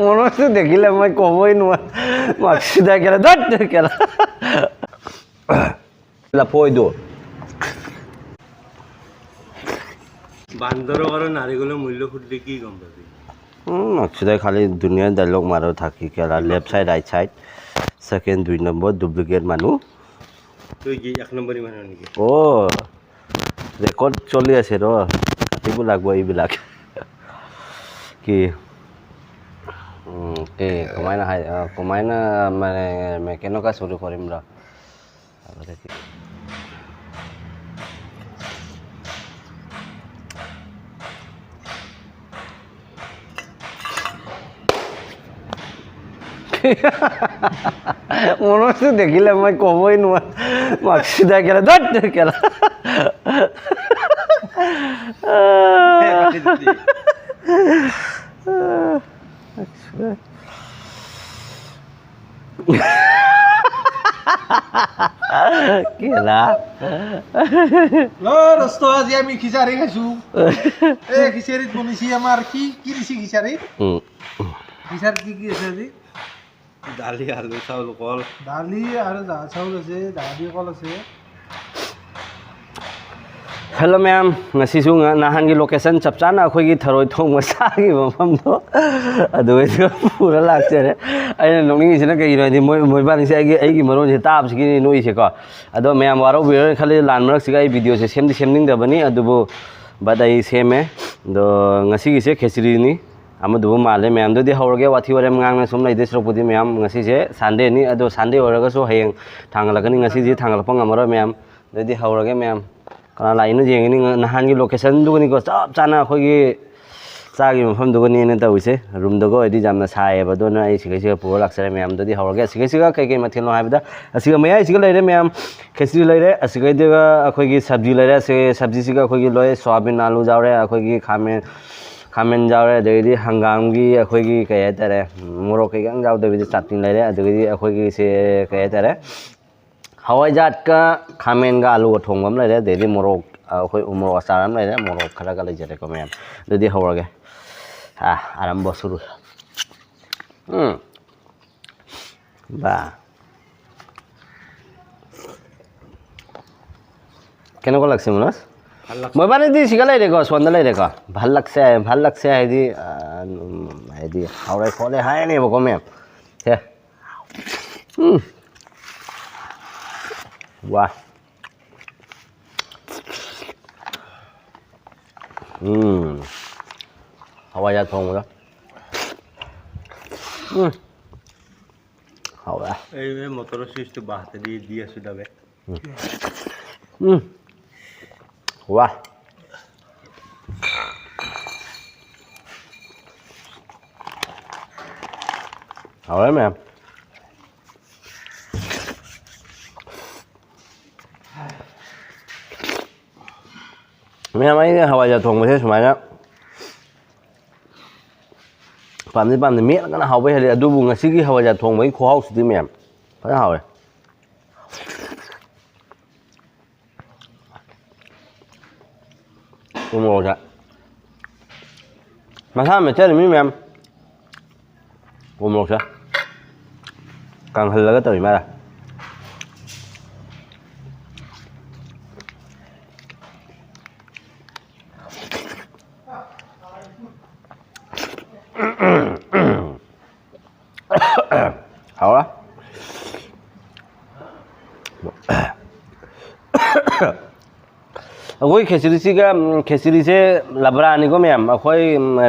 মনটো দেখিলে মই ক'বই নোৱাৰো মাকসিদা কেলা দট কেলা লাপয়টো বান্দৰৰ আৰু নাৰিকলৰ মূল্য সুধিলে কি গম পাবি মাকসিদা খালি দুনিয়াৰ ডাইলগ মাৰো থাকি কেলা left side right side second 2 number duplicate মানুহ তুই কি 1 নম্বৰী মানুহ নেকি ও ৰেকৰ্ড চলি আছে ৰ কাটিব লাগিব এইবিলাক কি কমাইনা মানে কেনেকুৱা চুৰু কৰিম ৰ মনটো দেখিলে মই ক'বই নোৱাৰো মাকসিদা কেলা দট কেলা কেলা দোস্ত আজি আমি খিচাৰি খাইছো এই খিচাৰিত বনিছি আমাৰ কি কি দিছি খিচাৰিত খিচাৰ কি আছে আজি দালি আলু চাউল কল দালি আৰু চাউল আছে দালি কল আছে Hello ma'am, ngasisu nahangi location chap chana akhoi gi tharoi thong ma sa gi mafam do adu ai pura lakchere ai nongni sina kai ri moi ba ni sai gi maron se tab gi noi se ko ado ma'am waro bi khali lan marak siga ai video se semning da bani adu bo badai seme do ngasi gi se khesiri ni amadu male ma'am do di hawrge wathi ware ngang na sum lai des ropudi ma'am ngasi se sunday ni ado sunday oraga so hayeng thangala kani ngasi ji thangala pang amaro ma'am do di hawrge ma'am kana lainu jengini nahangi location dugani ko chap chana khogi chagi mafam dugani ne tawise room dogo edi jamna sae ba do na ai sigai siga pura laksare ma'am dodi hawrage sigai siga kai kai mathelo haibda asiga maya siga leire ma'am khesri leire asigai dega akhogi sabji leire se sabji siga akhogi loy soyabin alu jawre akhogi khamen jawre deidi hangam gi akhogi kai tare morok kai gang jaw debi chutney leire adegi akhogi se kai tare hawai jat ka khamen ga alu thongam lai de morok khoi umro asaram lai morok khara ga lai jare ko ma'am dodi hawrage arambo suru ba কেনেকুৱা লাগছে মনস মই মানে দি সিগালাই রে গো সন্দালাই রে গো ভাল লাগছে হেদি হাওড়াই ফলে high নে বকো মে হে Wah. Hawai thong đó. Hawai. এই মোটর সুইচটো বাহাতে দি আছো দাবে Wah. Hawai ma'am. Ma'am ai hawai ja thong thế sumai na pam ni miết cái nó hào với hay adu bu ngasi gi hawai ja thong với kho hau sidi ma'am phải hào rồi umro ja mà sao mà chơi được mi ma'am umro ja càng hình là cái từ mà ra好了अखोई खेसरी से लबरा आनी को ma'am अखोई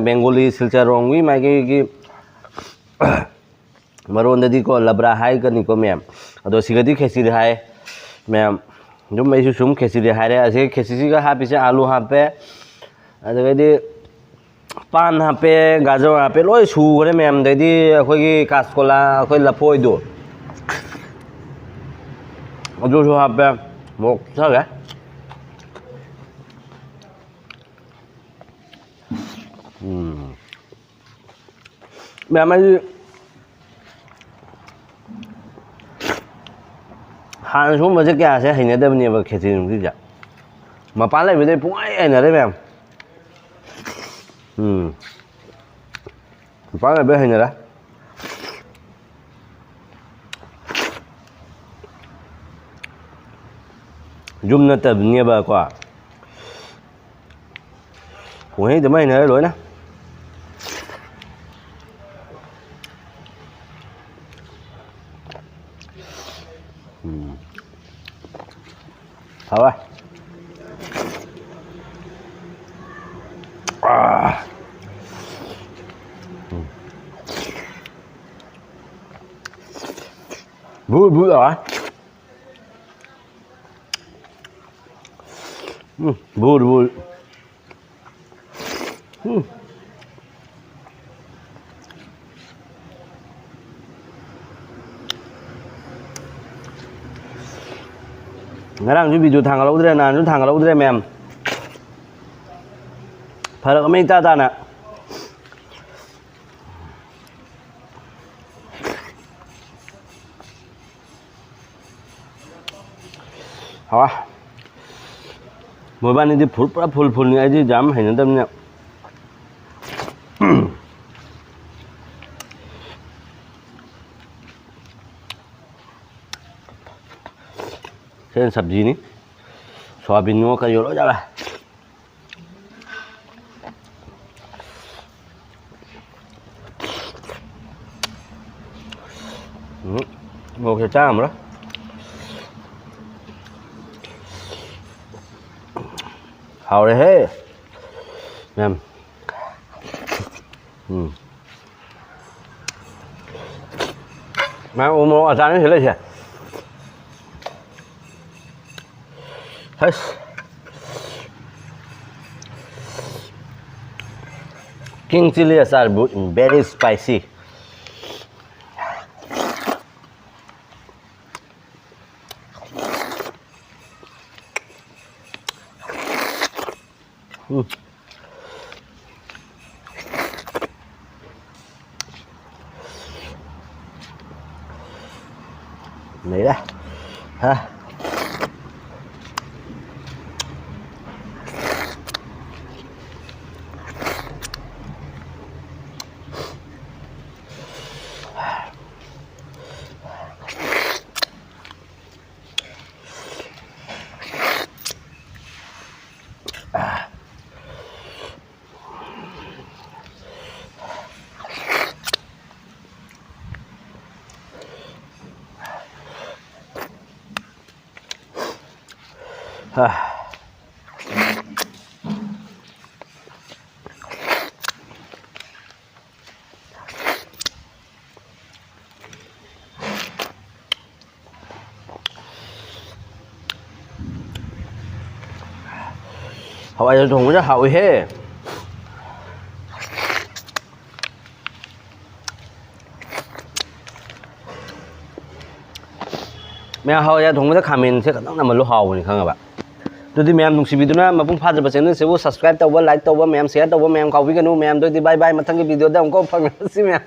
Bengali Silchar रोंगी मागी की मरोंददी को लबरा high करनी को मैम अदो सिगदी खेसरी हाई मैम जो मैं सुम खेसरी हाई रे असे खेसरी का हापी से आलू हापे अदगदी पान हापे गाजर हापे लोई सुगरे मैम ददी अखोई की कासकोला अखोई लफोई दो अदो सो हापे मोक सगे मैम हाँ số mà chắc kia sẽ hình như đây mình vào khởi trình gì vậy mà bán lại với đây cũng ai này đấy mẹ Phá này bên hình rồi đó. Zoom nó tầm nghe bờ quả. Cũng hết từ mấy nữa rồi nè. Thôi. Vui vui rồi. Vui vui. Ngarang ju video thang kalau udah na, ju thang kalau udah mem. Pada kami tata na. Hả? Mỗi bạn đi phul như ấy chứ dám hay nhân tâm nhỉ? Cái सब्जी नहीं soybean का YOLO जाला một cái cham đó hào đấy hết em mà ôm ở ra nó thế này chứ King chili are very spicy. Đấy đó. Ha. Hậu ai thùng rất hậu he. Mẹ hậu ai thùng rất comment sẽ có nằm ở lỗ hậu này không ạ bạn. Tôi đi mẹ thùng video na mà cũng phát được channel sẽ subscribe tao với like tao với mẹ share tao với mẹ cầu với cái nu mẹ tôi đi bye bye mà thằng cái video đó không có phần gì mẹ.